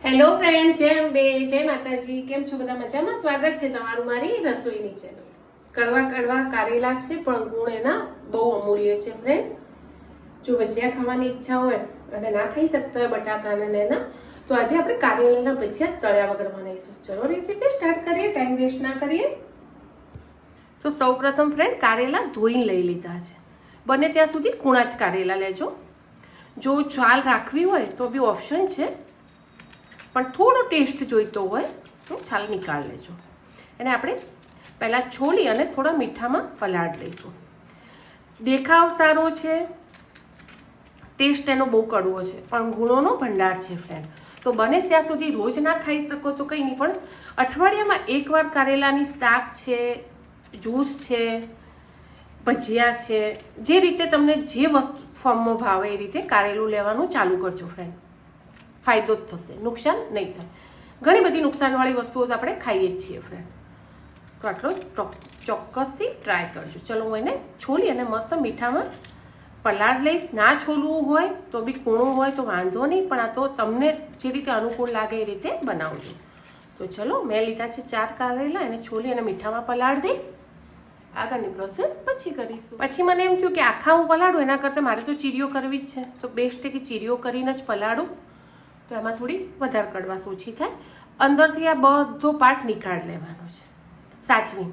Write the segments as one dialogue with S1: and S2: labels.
S1: Hello friend, જય અંબે, જય માતાજી. કેમ છો બધા? મજામાં? સ્વાગત છે તમારું મારી રસોઈની ચેનલ. કડવા કડવા કારેલા છે પણ ગુણ એના બહુ અમૂલ્ય છે ફ્રેન્ડ. જો ભજીયા ખાવાની ઈચ્છા હોય અને ના ખાઈ શકતા હોય બટાકાના એના, તો આજે આપણે કારેલાના ભજીયા તળ્યા વગર બનાવીશું. ચલો રેસીપી સ્ટાર્ટ કરીએ, ટાઈમ વેસ્ટ ના કરીએ. તો સૌપ્રથમ ફ્રેન્ડ કારેલા ધોઈને લઈ લીધા છે. બને ત્યાં સુધી કૂણા જ કારેલા લેજો. જો છાલ રાખવી હોય તો બી ઓપ્શન છે, પણ થોડો ટેસ્ટ જોઈતો હોય તો છાલ નીકાળ લેજો. એને આપણે પહેલાં છોલી અને થોડા મીઠામાં પલાળ લઈશું. દેખાવ સારો છે, ટેસ્ટ એનો બહુ કડવો છે, પણ ગુણોનો ભંડાર છે ફ્રેન્ડ. તો બને ત્યાં સુધી રોજ ના ખાઈ શકો તો કંઈ નહીં, પણ અઠવાડિયામાં એકવાર કારેલાની શાક છે, જ્યુસ છે, ભજીયા છે, જે રીતે તમને જે વસ્તુ ફોર્મમાં ભાવે એ રીતે કારેલું લેવાનું ચાલુ કરજો ફ્રેન્ડ. ફાયદો જ થશે, નુકસાન નહીં થાય. ઘણી બધી નુકસાનવાળી વસ્તુઓ તો આપણે ખાઈએ જ છીએ ફ્રેન્ડ. તો આટલો ચોક્કસથી ટ્રાય કરજો. ચલો હું એને છોલી અને મસ્ત મીઠામાં પલાળ લઈશ. ના છોલવું હોય તો બી કૂણું હોય તો વાંધો નહીં, પણ આ તો તમને જે રીતે અનુકૂળ લાગે એ રીતે બનાવજો. તો ચલો, મેં લીધા છે 4 કારેલા, એને છોલી અને મીઠામાં પલાળ દઈશ. આગળની પ્રોસેસ પછી કરીશું. પછી મને એમ થયું કે આખા હું પલાળું એના કરતાં મારે તો ચીરીઓ કરવી જ છે, તો બેસ્ટ કે ચીરીઓ કરીને જ પલાળું, તો એમાં થોડી વધારે કડવાશ ઓછી થાય. અંદરથી આ બધો પાર્ટ નીકાળ લેવાનો છે સાચવી.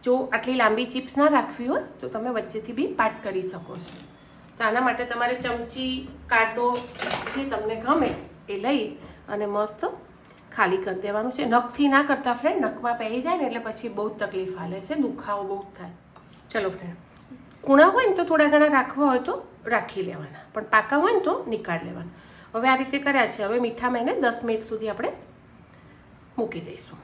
S1: જો આટલી લાંબી ચિપ્સ ના રાખવી હોય તો તમે વચ્ચેથી બી પાર્ટ કરી શકો છો. તો આના માટે તમારે ચમચી, કાંટો જે તમને ગમે એ લઈ અને મસ્ત ખાલી કરી દેવાનું છે. નખથી ના કરતા ફ્રેન્ડ, નખમાં પહેરી જાય ને એટલે પછી બહુ જ તકલીફ હાલે છે, દુખાવો બહુ થાય. ચલો ફ્રેન્ડ, કૂણા હોય ને તો થોડા ઘણા રાખવા હોય તો રાખી લેવાના, પણ પાકા હોય ને તો નીકાળી લેવાના. હવે આ રીતે કર્યા છે. હવે મીઠામાં એને 10 મિનિટ સુધી આપણે મૂકી દઈશું.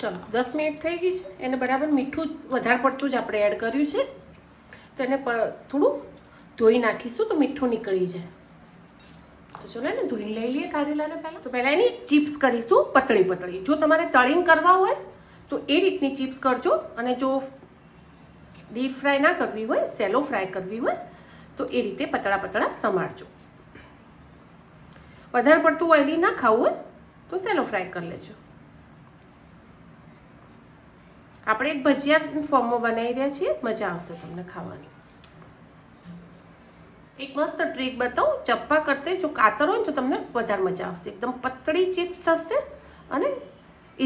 S1: ચલો 10 મિનિટ થઈ ગઈ છે. એને બરાબર મીઠું વધારે પડતું જ આપણે એડ કર્યું છે, તો એને થોડું ધોઈ નાખીશું તો મીઠું નીકળી જાય. તો ચલો એને ધોઈ લઈ લઈએ કારેલાને પહેલાં. તો પહેલાં એની ચિપ્સ કરીશું પતળી પતળી. જો તમારે તળીને કરવા હોય તો એ રીતની ચિપ્સ કરજો, અને જો ડીપ ફ્રાય ના કરવી હોય, સેલો ફ્રાય કરવી હોય તો એ રીતે પતળા પતળા સમારજો. વધારે પડતું ઓઇલી ના ખાવું હોય તો સેલો ફ્રાય કરી લેજો. આપણે એક ભજીયા ફોર્મમાં બનાવી રહ્યા છીએ, મજા આવશે તમને ખાવાની. એક મસ્ત ટ્રીક બતાવું, ચપ્પા કરતે જો કાતર હોય તો તમને વધારે મજા આવશે. એકદમ પતળી ચિપ્સ થશે અને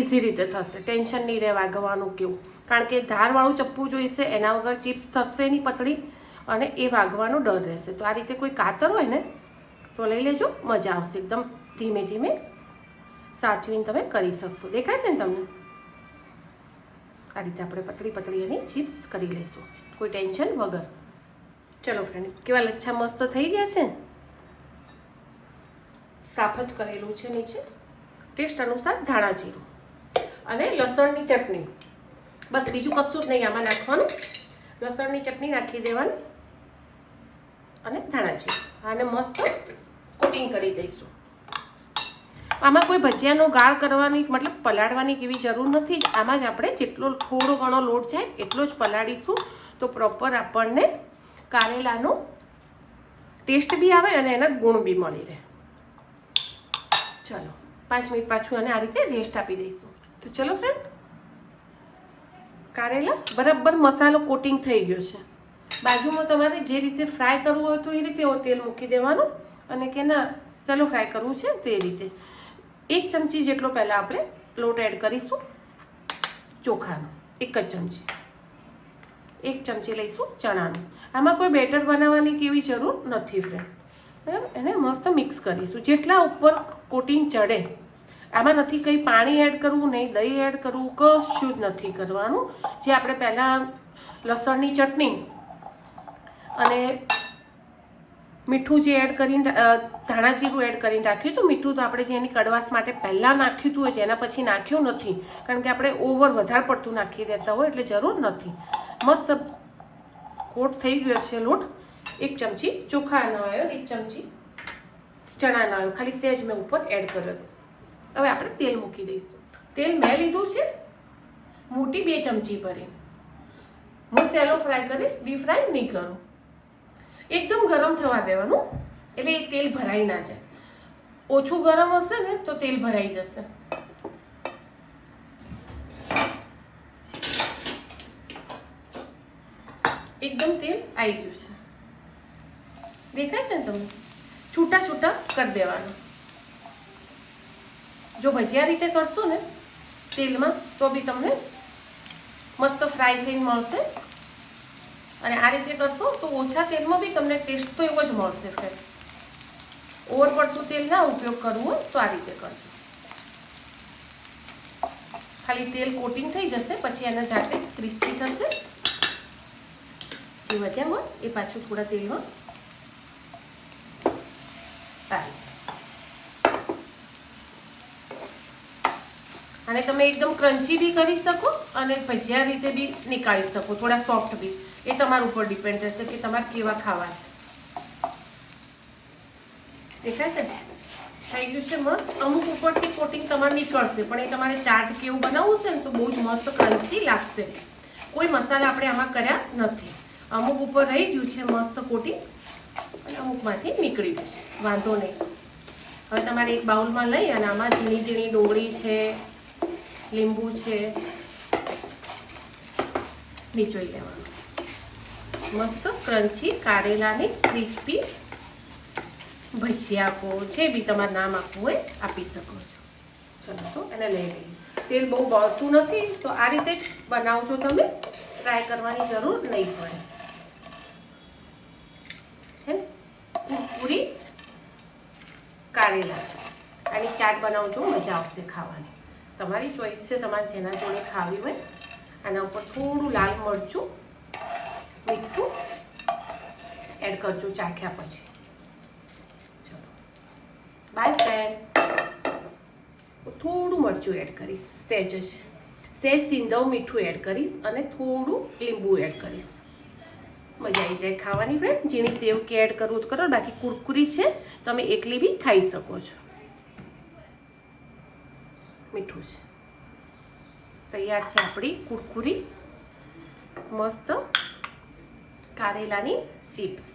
S1: ઇઝી રીતે થશે. ટેન્શન નહીં રહે વાગવાનું કેવું, કારણ કે ધારવાળું ચપ્પુ જોઈશે, એના વગર ચિપ્સ થશે નહીં પતળી, અને એ વાગવાનો ડર રહેશે. તો આ રીતે કોઈ કાતર હોય ને તો લઈ લેજો, મજા આવશે. એકદમ ધીમે ધીમે સાચવીને તમે કરી શકશો. દેખાય છે ને તમને? આ રીતે આપણે પતળી પતળી એની ચિપ્સ કરી લઈશું, કોઈ ટેન્શન વગર. ચલો ફ્રેન્ડ, કેવા લચ્છા મસ્ત થઈ ગયા છે. સાફ જ કરેલું છે નીચે. ટેસ્ટ અનુસાર ધાણા જીરું અને લસણની ચટણી, બસ બીજું કશું જ નહીં આમાં નાખવાનું. લસણની ચટણી નાખી દેવાની અને ધાણા જીરું, આને મસ્ત કોટિંગ કરી દઈશું. આમાં કોઈ ભજીયાનો ગાળ કરવાની, મતલબ પલાળવાની કેવી જરૂર નથી જ. આમાં જ આપણે જેટલો થોડો ઘણો લોટ જાય એટલો જ પલાળીશું, તો પ્રોપર આપણને કારેલાનો ટેસ્ટ બી આવે અને એના ગુણ બી મળી રહે. ચલો 5 મિનિટ પાછું અને આ રીતે રેસ્ટ આપી દઈશું. તો ચલો ફ્રેન્ડ, કારેલા બરાબર મસાલો કોટિંગ થઈ ગયો છે. બાજુમાં તમારે જે રીતે ફ્રાય કરવું હોય તો એ રીતે તેલ મૂકી દેવાનું, અને કે ના સેલો ફ્રાય કરવું છે તે રીતે. 1 ચમચી જેટલો પહેલાં આપણે લોટ એડ કરીશું ચોખાનો, 1 જ ચમચી. 1 ચમચી લઈશું ચણાનું. આમાં કોઈ બેટર બનાવવાની કેવી જરૂર નથી ફ્રેન્ડ. બરાબર, એને મસ્ત મિક્સ કરીશું જેટલા ઉપર કોટિંગ ચડે. આમાં નથી કંઈ પાણી એડ કરવું, નહીં દહીં એડ કરવું, કશું જ નથી કરવાનું. જે આપણે પહેલાં લસણની ચટણી અને મીઠું જે એડ કરીને, ધાણા જીરું એડ કરીને રાખ્યું હતું. મીઠું તો આપણે જે એની કડવાશ માટે પહેલાં નાખ્યું હતું જ, એના પછી નાખ્યું નથી, કારણ કે આપણે ઓવર વધારે પડતું નાખી દેતા હોય એટલે જરૂર નથી. મસ્ત કોટ થઈ ગયો છે લોટ. 1 ચમચી ચોખાનો આવ્યો, 1 ચમચી ચણાનો આવ્યો, ખાલી સહેજ મેં ઉપર એડ કર્યો હતો. હવે આપણે તેલ મૂકી દઈશું. તેલ મેં લીધું છે મોટી 2 ચમચી ભરી હું સેલો ફ્રાય કરીશ, ડીપ ફ્રાય નહીં કરું. એકદમ ગરમ થવા દેવાનું, એટલે એ તેલ ભરાઈ ના જાય. ઓછું ગરમ હશે ને તો તેલ ભરાઈ જશે. એકદમ તેલ આવી ગયું છે, દેખાય છે ને તમને? છૂટા છૂટા કરી દેવાનું. જો ભજીયા રીતે કરશો ને તેલમાં તો બી તમને મસ્ત ફ્રાય થઈને મળશે, અને આ રીતે કરશો તો ઓછા તેલમાં બી તમને ટેસ્ટ તો એવો જ મળશે. ફ્રેન્ડ, ઓવર પડતું તેલ ના ઉપયોગ કરવું હોય તો આ રીતે કરજો. ખાલી તેલ કોટિંગ થઈ જશે, પછી એના જાતે જ ક્રિસ્પી થશે. જે વધ્યા હોય એ પાછું થોડા તેલમાં તારી. અને તમે એકદમ ક્રન્ચી બી કરી શકો અને ભજીયા રીતે બી નીકાળી શકો, થોડા સોફ્ટ બી. એ તમારા ઉપર ડિપેન્ડ રહેશે કે તમારે કેવા ખાવા છે. દેખાય છે? થઈ ગયું છે મસ્ત. અમુક ઉપરથી કોટિંગ તમારે નીકળશે, પણ એ તમારે ચાટ કેવું બનાવવું છે ને તો બહુ જ મસ્ત ક્રન્ચી લાગશે. કોઈ મસાલા આપણે આમાં કર્યા નથી. અમુક ઉપર રહી ગયું છે મસ્ત કોટિંગ, અને અમુકમાંથી નીકળી ગયું છે. વાંધો નહીં. હવે તમારે એક બાઉલમાં લઈ અને આમાં ઝીણી ઝીણી ડુંગળી છે, લીંબુ છે, નીચોઈ લેવાનું. મસ્ત ક્રન્ચી કારેલાની ક્રિસ્પી ભજીયા આપો, જે બી તમારે નામ આપવું હોય આપી શકો છો. ચલો તો એને લઈ લઈએ. તેલ બહુ બળતું નથી, તો આ રીતે જ બનાવજો તમે. ફ્રાય કરવાની જરૂર નહીં પડે. છે ને પૂરી કારેલા આની ચાટ બનાવજો, મજા આવશે ખાવાની. તમારી ચોઈસ છે, તમારે જેના જોડે ખાવી હોય. આના ઉપર થોડું લાલ મરચું, મીઠું એડ કરજો ચાખ્યા પછી. ચલો બાય ફ્રેન્ડ. થોડું મરચું એડ કરીશ, સહેજ જ, સહેજ સિંધવ મીઠું એડ કરીશ અને થોડું લીંબુ એડ કરીશ. મજા આવી જાય ખાવાની ફ્રેન્ડ. ઝીણી સેવ કે એડ કરવું તો કરો, બાકી કુરકુરી છે, તમે એકલી બી ખાઈ શકો છો. મીઠું છે. તૈયાર છે આપણી કુરકુરી મસ્ત કારેલાની ચિપ્સ.